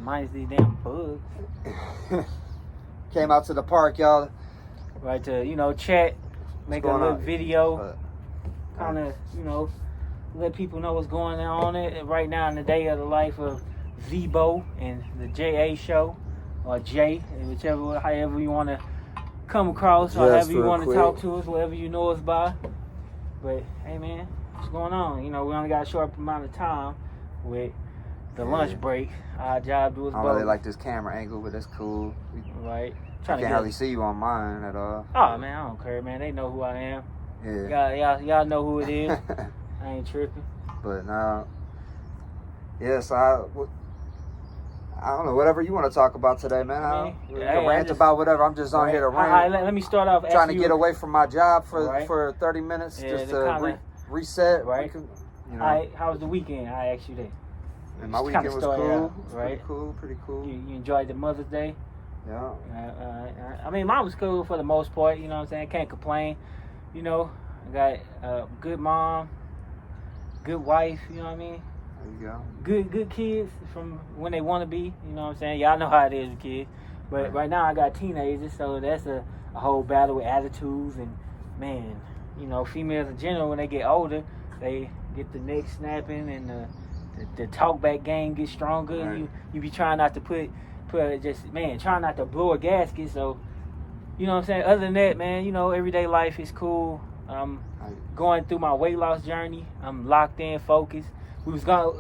minus these damn bugs. Came out to the park, y'all. Right to, chat, make a little video, kind of, let people know what's going on right now in the day of the life of Zebo and the JA show, or J, however you want to come across, or however you want to talk to us, whatever you know us by. But, hey, man, what's going on? We only got a short amount of time with the lunch break. Our job was I don't really like this camera angle, but it's cool. Right. I can't hardly see you on mine at all. Oh, man, I don't care, man. They know who I am. Yeah. Y'all know who it is. I ain't tripping. But now, yes, I don't know, whatever you want to talk about today, man. Rant about whatever. I'm just on here to rant. Let me start off. Trying to get away from my job for 30 minutes just to reset. Right. All right, how was the weekend? I asked you that. And my weekend was cool. Right. Pretty cool. You enjoyed the Mother's Day? Yeah. I mean, mine was cool for the most part. You know what I'm saying? Can't complain. I got a good mom, good wife. You know what I mean? There you go. Good kids from when they want to be. You know what I'm saying? Y'all know how it is with kids. But right now I got teenagers, so that's a whole battle with attitudes. And, man, females in general, when they get older, they get the neck snapping and the talk back game gets stronger. Right. You be trying not to trying not to blow a gasket. So, you know what I'm saying? Other than that, man, everyday life is cool. I'm going through my weight loss journey. I'm locked in, focused. We was going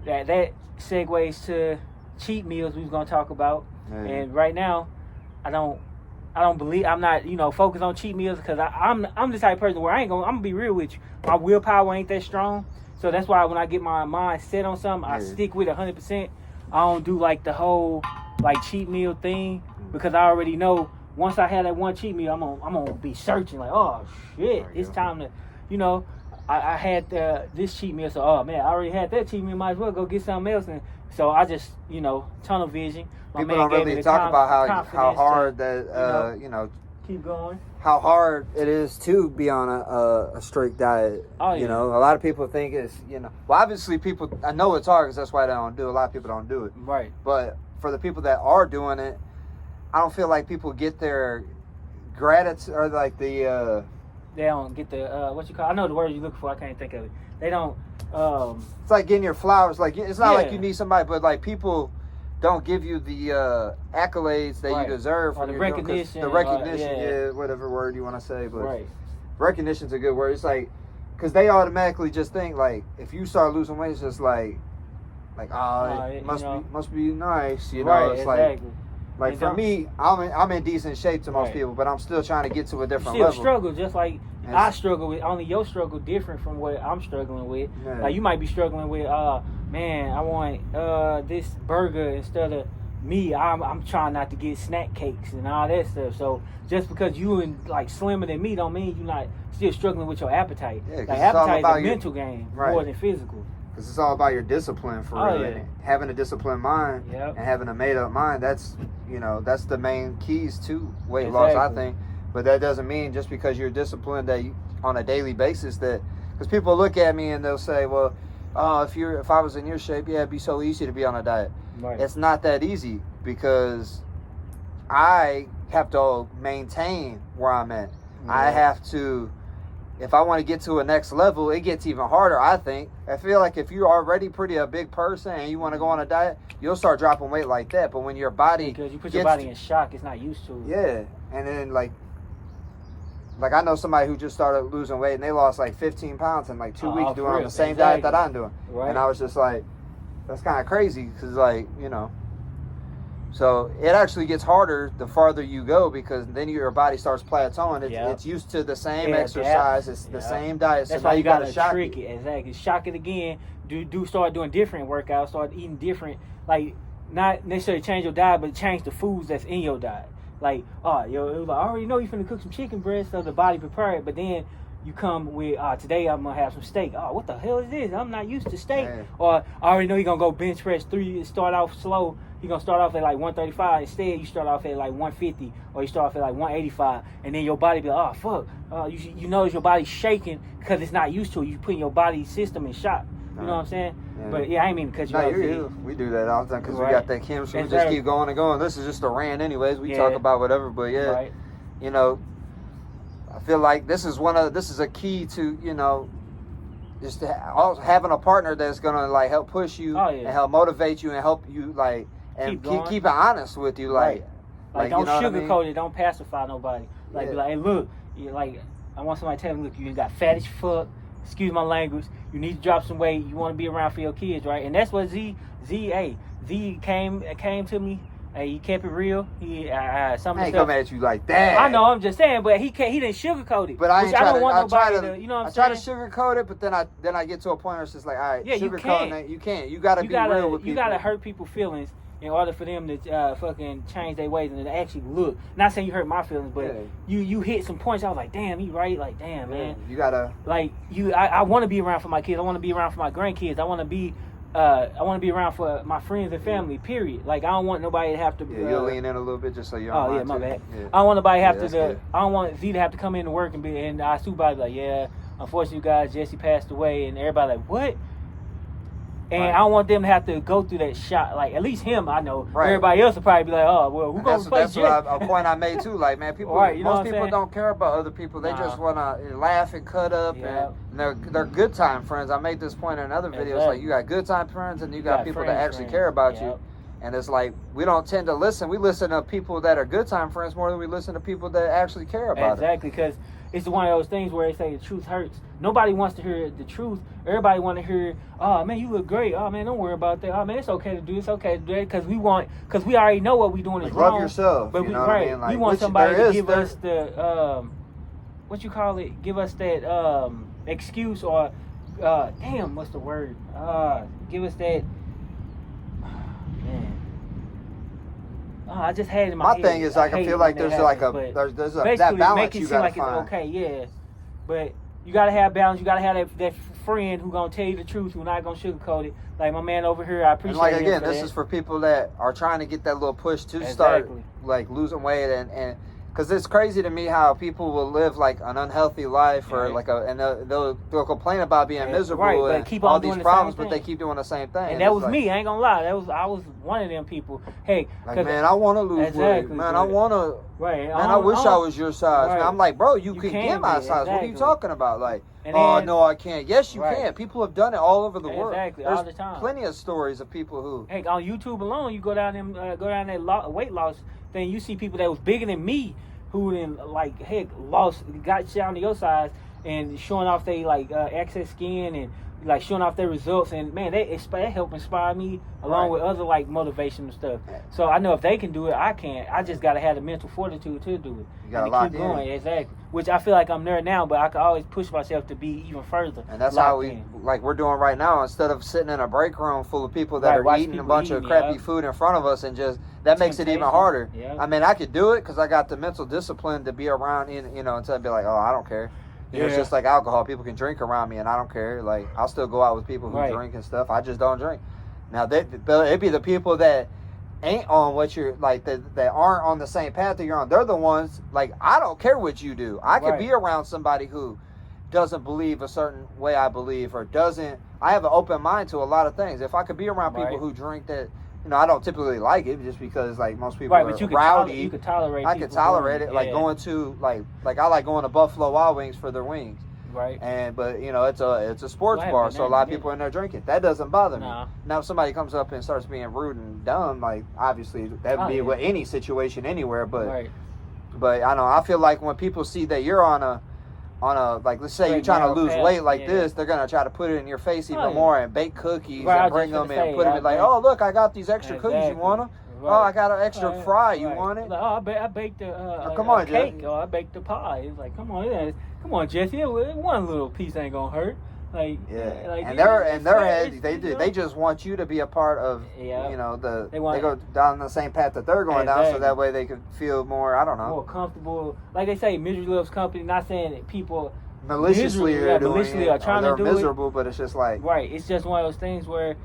that segues to cheat meals we was going to talk about. And right now, I don't believe, I'm not, focused on cheat meals because I'm the type of person where I'm going to be real with you. My willpower ain't that strong. So that's why when I get my mind set on something, I stick with it 100%. I don't do like the whole cheat meal thing because I already know once I have that one cheat meal, I'm gonna be searching like, oh shit, it's time to, I had this cheat meal, so oh man, I already had that cheat meal, might as well go get something else. And so I just, tunnel vision. People don't really talk about how hard that keep going. How hard it is to be on a strict diet. Oh, yeah. A lot of people think it's, well, obviously I know it's hard because that's why they don't do it. A lot of people don't do it. Right. But for the people that are doing it, I don't feel like people get their gratitude or they don't get the, I know the word you're looking for, I can't think of it. They don't, it's like getting your flowers. It's not like you need somebody, but people don't give you the accolades that you deserve for the recognition. Whatever word you want to say, but recognition's a good word. It's because they automatically just think if you start losing weight, it's just it must be nice, It's exactly. For me, I'm in decent shape to most people, but I'm still trying to get to a different level. You still struggle, just like I struggle with. Only your struggle different from what I'm struggling with. Yeah. You might be struggling with, man, I want this burger instead of me. I'm trying not to get snack cakes and all that stuff. So just because you slimmer than me don't mean you're not still struggling with your appetite. Yeah, appetite is a mental game more than physical. Because it's all about your discipline for real. Yeah. Having a disciplined mind and having a made up mind, that's the main keys to weight loss, I think. But that doesn't mean just because you're disciplined that on a daily basis because people look at me and they'll say, well, if I was in your shape, it'd be so easy to be on a diet. Right. It's not that easy because I have to maintain where I'm at. Yeah. I have to, if I want to get to a next level, it gets even harder, I think. I feel like if you're already a big person and you want to go on a diet, you'll start dropping weight like that. But when your body... Because you put your body in shock, it's not used to it. Yeah. And then, I know somebody who just started losing weight and they lost 15 pounds in 2 weeks doing on the same diet that I'm doing. Right. And I was just that's kind of crazy because, so it actually gets harder the farther you go because then your body starts plateauing. It's used to the same exercise. It's the same diet. That's why you got to trick it. Exactly. Shock it again. Do start doing different workouts. Start eating different. Not necessarily change your diet, but change the foods that's in your diet. It was I already know you're finna cook some chicken breast so the body prepared, but then you come with, today I'm gonna have some steak. Oh, what the hell is this? I'm not used to steak. Man. Or I already know you're gonna go bench press 3, start off slow. You're gonna start off at 135. Instead, you start off at 150, or you start off at 185, and then your body be like, oh fuck. You notice your body's shaking because it's not used to it. You putting your body system in shock. You know what I'm saying? Yeah. But yeah, I ain't mean to cut you off. We do that all the time because we got that chemistry. We just keep going and going. This is just a rant anyways. We talk about whatever, but you know, I feel like this is a key to, you know, just having a partner that's gonna like help push you and help motivate you and help you like and keep it honest with you, like don't you know sugarcoat it, don't pacify nobody. Like be like, hey, look, like I want somebody to tell me, look, you got fat as fuck. Excuse my language. You need to drop some weight. You want to be around for your kids, right? And that's what Z came to me. Hey, he kept it real. I ain't coming at you like that. I know. I'm just saying, but he didn't sugarcoat it. But I don't want nobody to, you know what I'm saying? I try to sugarcoat it, but then I get to a point where it's just like, all right, sugarcoating it. You can't. You gotta be real with people. You gotta hurt people's feelings in order for them to fucking change their ways and to actually look. Not saying you hurt my feelings, but you hit some points. I was like, damn, he right. Like, damn, man. You gotta like you. I want to be around for my kids. I want to be around for my grandkids. I want to be around for my friends and family. Period. Like, I don't want nobody to have to. You'll lean in a little bit just so you're. Oh yeah, my bad. Yeah. I don't want nobody I don't want Z to have to come into work and our supervisor like, yeah, unfortunately, you guys, Jesse passed away, and everybody like, what? And I don't want them to have to go through that shot. Like, at least him, I know. Right. Everybody else will probably be like, oh, well, who going to replace Jesse? That's a point I made, too. Like, man, people, most people don't care about other people. They just want to laugh and cut up. And they're good time friends. I made this point in another video. It's like, you got good time friends and you got people that actually care about you. And it's like, we don't tend to listen. We listen to people that are good time friends more than we listen to people that actually care about it. Exactly, because it's one of those things where they say the truth hurts. Nobody wants to hear the truth. Everybody want to hear, oh, man, you look great. Oh, man, don't worry about that. Oh, man, it's okay to do this. It's okay to do that. Because we already know what we're doing is wrong. Love yourself. But you know what I mean? Like, we want somebody to give us the, what you call it? Give us that excuse or, damn, what's the word? Give us that. I just had it in my head. My thing is, like, I feel like there's that balance make it you seem gotta like find. It's okay, yeah. But you gotta have balance. You gotta have that friend who gonna tell you the truth, who not gonna sugarcoat it. Like my man over here, I appreciate. And like again, this is for people that are trying to get that little push to start like losing weight and. Because it's crazy to me how people will live like an unhealthy life or like and they'll complain about being miserable and keep all these problems, but they keep doing the same thing. And that was me. I ain't gonna lie. I was one of them people. Hey, like, man, I want to lose weight. Man, I want to. Right. Man, I wish I was your size. Man, I'm like, bro, you can get my size. What are you talking about? Like, no, I can't. Yes, you can. People have done it all over the world. Exactly, all the time. Plenty of stories of people who. Hey, on YouTube alone, you go down that weight loss thing, you see people that was bigger than me. Who then got down to your size and showing off they excess skin and like showing off their results, and man, that helped inspire me along with other like motivational stuff. So I know if they can do it, I can. I just gotta have the mental fortitude to do it. You gotta keep going, exactly. Which I feel like I'm there now, but I can always push myself to be even further. And that's how we're doing right now. Instead of sitting in a break room full of people that are eating a bunch of crappy food in front of us, and just that makes it even harder. Yep. I mean, I could do it because I got the mental discipline to be around, instead of be like, oh, I don't care. It's just like alcohol. People can drink around me, and I don't care. Like, I'll still go out with people who drink and stuff. I just don't drink. Now, it'd be the people that ain't on what you're like that aren't on the same path that you're on. They're the ones like, I don't care what you do. I could be around somebody who doesn't believe a certain way I believe or doesn't. I have an open mind to a lot of things. If I could be around people who drink that. I don't typically like it just because like most people are rowdy. You could tolerate. I could tolerate it, like going to like I like going to Buffalo Wild Wings for their wings. Right. But it's a sports bar, so a lot of people are in there drinking. That doesn't bother me. Now if somebody comes up and starts being rude and dumb, like obviously that'd be with any situation anywhere. But I feel like when people see that you're on a like, let's say you're trying to lose weight like this, they're gonna try to put it in your face even more and bake cookies and bring them and put them like, oh look, I got these extra cookies, you want them? Oh, I got an extra fry, you want it? Like, oh, I baked come on, cake, or I baked a pie. It's like, come on, Jesse, one little piece ain't gonna hurt. Like, like, and their head, they just want you to be a part of, they go down the same path that they're going down, so that way they can feel more, I don't know, more comfortable. Like they say, misery loves company. Not saying that people maliciously are trying to do miserable, but it's just like it's just one of those things where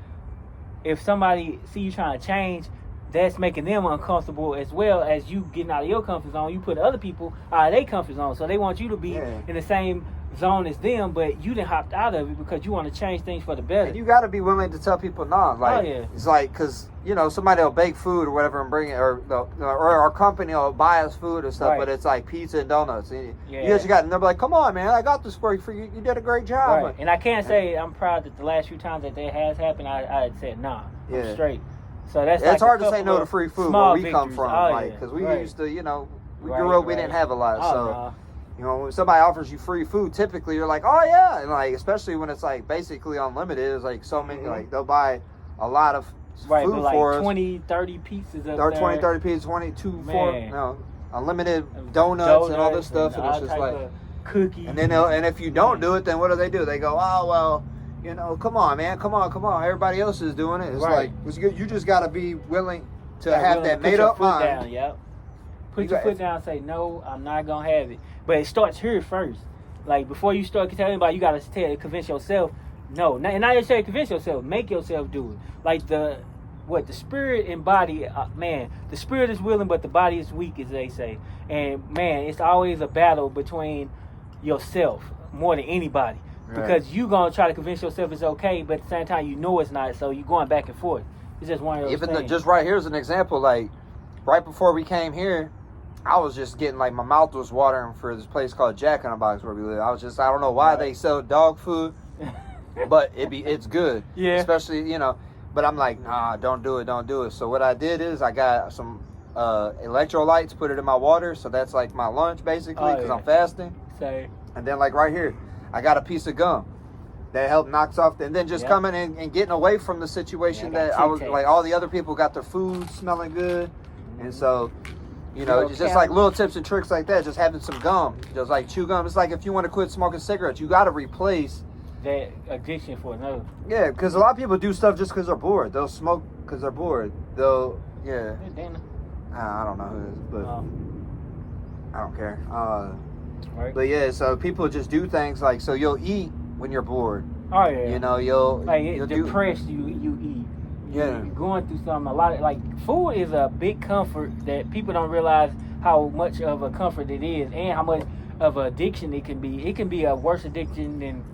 if somebody see you trying to change, that's making them uncomfortable as well as you getting out of your comfort zone. You put other people out of their comfort zone, so they want you to be in the same zone as them, but you didn't hop out of it because you want to change things for the better. And you got to be willing to tell people no. Like, it's like, because, somebody will bake food or whatever and bring it, or our company will buy us food and stuff, but it's like pizza and donuts. And you just got, and they're like, come on, man, I got this for you. You did a great job. Right. And I can't say I'm proud that the last few times that has happened, I had said, nah, I'm straight. So that's it's hard to say no to free food where we come from. Because we used to, we grew up, we didn't have a lot. When somebody offers you free food, typically you're like, oh yeah, and like especially when it's like basically unlimited, it's like so many, like they'll buy a lot of food but like for 20, 30 pizzas up or there. 20, 30 pizzas, 22, 4, unlimited donuts and all this stuff, and it's just like cookies. And then and if you don't do it, then what do? They go, oh well, come on, man, come on, everybody else is doing it. It's like you just got to be willing to have that made up mind. Put your foot down and say, no, I'm not going to have it. But it starts here first. Like, before you start telling anybody, you got to convince yourself, no. And not necessarily convince yourself, make yourself do it. Like, the spirit and body, man, the spirit is willing, but the body is weak, as they say. And, man, it's always a battle between yourself more than anybody. Right. Because you're going to try to convince yourself it's okay, but at the same time, you know it's not, so you're going back and forth. It's just one of those things. Just right here's an example, like, right before we came here, I was just getting, like, my mouth was watering for this place called Jack in the Box where we live. I don't know why they sell dog food, but it's good. Yeah. Especially, but I'm like, nah, don't do it. So what I did is I got some electrolytes, put it in my water. So that's like my lunch basically because I'm fasting. Same. And then like right here, I got a piece of gum that helped knocks off. And then just coming in and getting away from the situation that I was like, all the other people got their food smelling good. And so... it's just like little tips and tricks like that. Just having some gum, just like chew gum. It's like if you want to quit smoking cigarettes, you got to replace that addiction for another. Yeah, because a lot of people do stuff just because they're bored. They'll smoke because they're bored. They'll I don't know who it is, but I don't care. Right. But yeah, so people just do things like so. You'll eat when you're bored. Oh yeah. You'll depressed. You eat. You're going through something. A lot of like food is a big comfort that people don't realize how much of a comfort it is, and how much of an addiction it can be. It can be a worse addiction than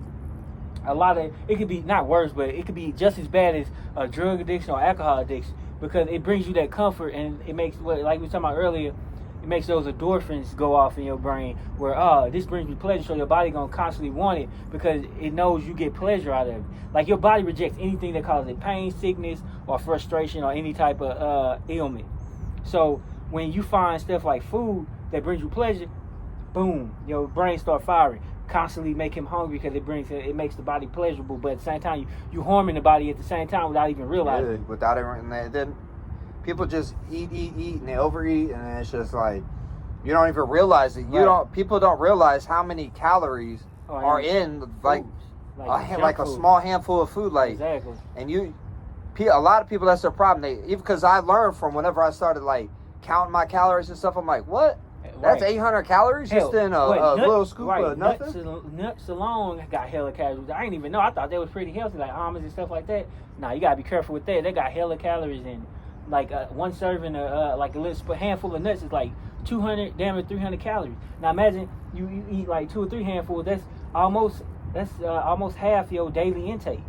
a lot of. It could be not worse, but it could be just as bad as a drug addiction or alcohol addiction because it brings you that comfort and it makes like we were talking about earlier. It makes those endorphins go off in your brain where, this brings me pleasure. So your body going to constantly want it because it knows you get pleasure out of it. Like your body rejects anything that causes it pain, sickness, or frustration or any type of ailment. So when you find stuff like food that brings you pleasure, boom, your brain start firing. Constantly make him hungry because it makes the body pleasurable. But at the same time, you harming the body at the same time without even realizing it. Without it. Then people just eat, and they overeat, and it's just like you don't even realize it. People don't realize how many calories are in like a small handful of food. Like exactly. And a lot of people, that's their problem. Because I learned from whenever I started like counting my calories and stuff. I'm like, what? That's 800 calories just in a little scoop of nothing. Nuts alone got hella calories. I didn't even know. I thought they was pretty healthy, like almonds and stuff like that. Nah, you gotta be careful with that. They got hella calories in. Like one serving, like a little handful of nuts is like 200, damn it, 300 calories. Now imagine you eat like 2 or 3 handfuls. That's almost half your daily intake.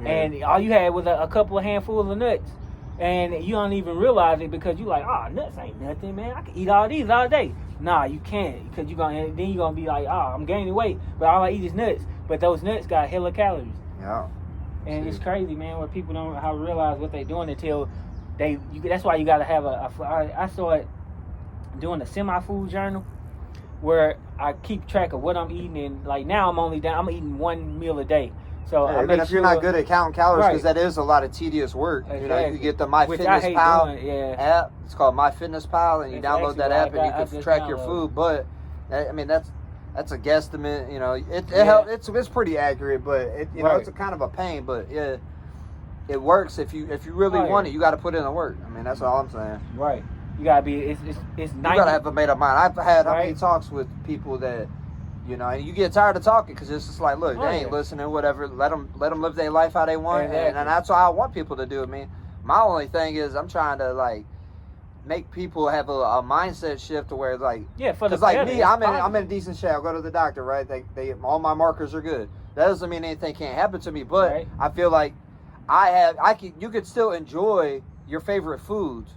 Yeah. And all you had was a couple of handfuls of nuts, and you don't even realize it because you like, nuts ain't nothing, man. I can eat all these all day. Nah, you can't because you're gonna be like, I'm gaining weight, but all I eat is nuts. But those nuts got hella calories. Yeah. And it's crazy, man, where people don't how realize what they're doing until. That's why you gotta have I started doing a semi-food journal where I keep track of what I'm eating, and like now I'm eating 1 meal a day. So even if you're not good at counting calories, because that is a lot of tedious work. Exactly. You get the MyFitnessPal app. It's called MyFitnessPal, and you download that app and you can track your food. But I mean that's a guesstimate. It's pretty accurate, but it's a kind of a pain. But yeah. It works if you really want it. You got to put in the work. I mean, that's all I'm saying. Right. You gotta be. It's nice. You gotta have a made up mind. I've had how many talks with people that, and you get tired of talking because it's just like, look, they ain't listening. Whatever. Let them live their life how they want, and that's how I want people to do it. I mean, my only thing is I'm trying to like make people have a mindset shift to where it's like, for the because like better, me, I'm in decent shape. I go to the doctor, right? They all my markers are good. That doesn't mean anything can't happen to me, but I feel like you could still enjoy your favorite foods.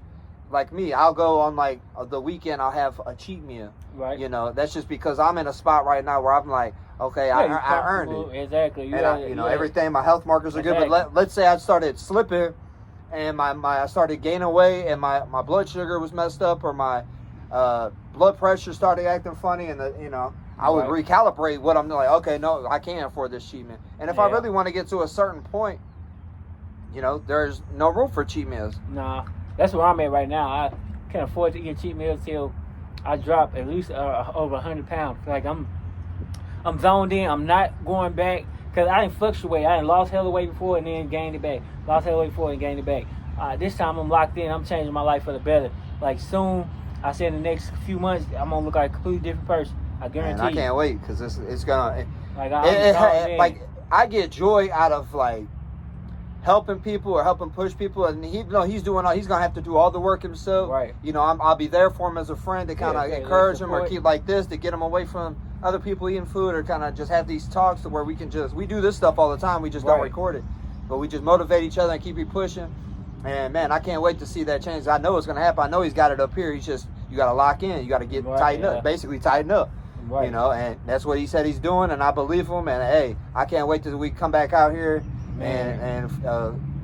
Like me, I'll go on like the weekend, I'll have a cheat meal. Right. You know, that's just because I'm in a spot right now where I'm like, okay, I earned it. Exactly. And everything, my health markers are good. But let's say I started slipping, and I started gaining weight, and my blood sugar was messed up, or my blood pressure started acting funny, and I would recalibrate what I'm like. Okay, no, I can't afford this cheat meal. And if I really want to get to a certain point, there's no room for cheat meals. Nah, that's where I'm at right now. I can't afford to eat cheat meals till I drop at least over 100 pounds. Like I'm zoned in. I'm not going back because I didn't fluctuate. I didn't lost hella weight before and then gained it back. Lost hella weight before and gained it back. This time I'm locked in. I'm changing my life for the better. Like soon, I said in the next few months, I'm gonna look like a completely different person. I guarantee. Man, I can't wait because it's gonna. Like I get joy out of like helping people or helping push people, and he's gonna have to do all the work himself. Right. I'll be there for him as a friend to kind of encourage him or keep like this to get him away from other people eating food, or kind of just have these talks to where we do this stuff all the time. We just don't record it, but we just motivate each other and keep it pushing. And man, I can't wait to see that change. I know it's gonna happen. I know he's got it up here. He's just, you got to lock in. You got to get tighten up, basically tighten up. Right. And that's what he said he's doing, and I believe him. And hey, I can't wait till we come back out here and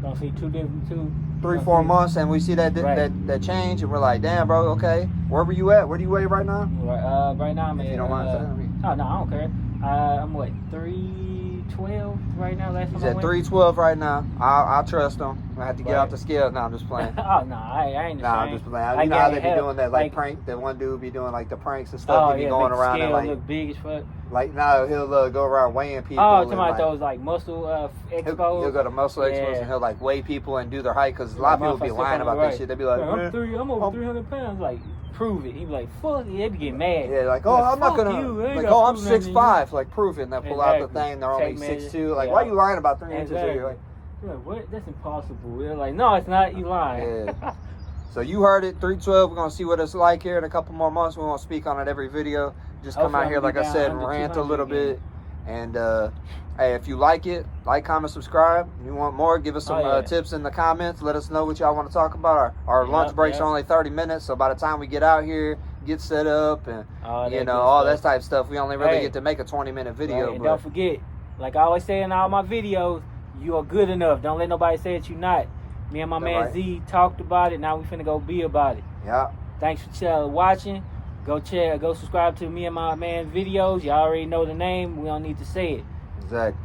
gonna see 3-4 months, and we see that change, and we're like, damn, bro, okay, where were you at? Where do you weigh right now? Right now I'm at. If you don't mind saying me. Oh no, I don't care. I'm what, 312 right now. Last time He's at 312 right now. I'll trust him. I have to get off the scale. No, I'm just playing. Oh no, I ain't. No, I'm just playing. You know how they be doing that, like prank. That one dude be doing like the pranks and stuff. He be going around and like look big as fuck. Like he'll go around weighing people. Oh, talking about those like muscle expos. He'll go to muscle expos and he'll like weigh people and do their height, because a lot of people be lying about that shit. They be like, I'm over 300 pounds. Like, prove it. He be like, fuck it. They be getting mad. Yeah, like, oh, I'm not gonna. Like, oh, I'm 6'5". Like, prove it. And they'll pull out the thing. They're only 6'2". Like, why are you lying about 3 inches? You're like, what? That's impossible. They're like, no, it's not. You lying. Yeah. So you heard it, 312. We're gonna see what it's like here in a couple more months. We won't speak on it every video. Just come out here, like I said, and rant a little bit. And hey, if you like it, like, comment, subscribe. If you want more, give us some tips in the comments. Let us know what y'all want to talk about. Our lunch breaks are only 30 minutes, so by the time we get out here, get set up, and all that type of stuff, we only really get to make a 20-minute video. Right, and don't forget, like I always say in all my videos, you are good enough. Don't let nobody say that you're not. Me and my man Z talked about it. Now we finna go be about it. Yeah. Thanks for watching. Go subscribe to me and my man videos. Y'all already know the name. We don't need to say it. Exactly.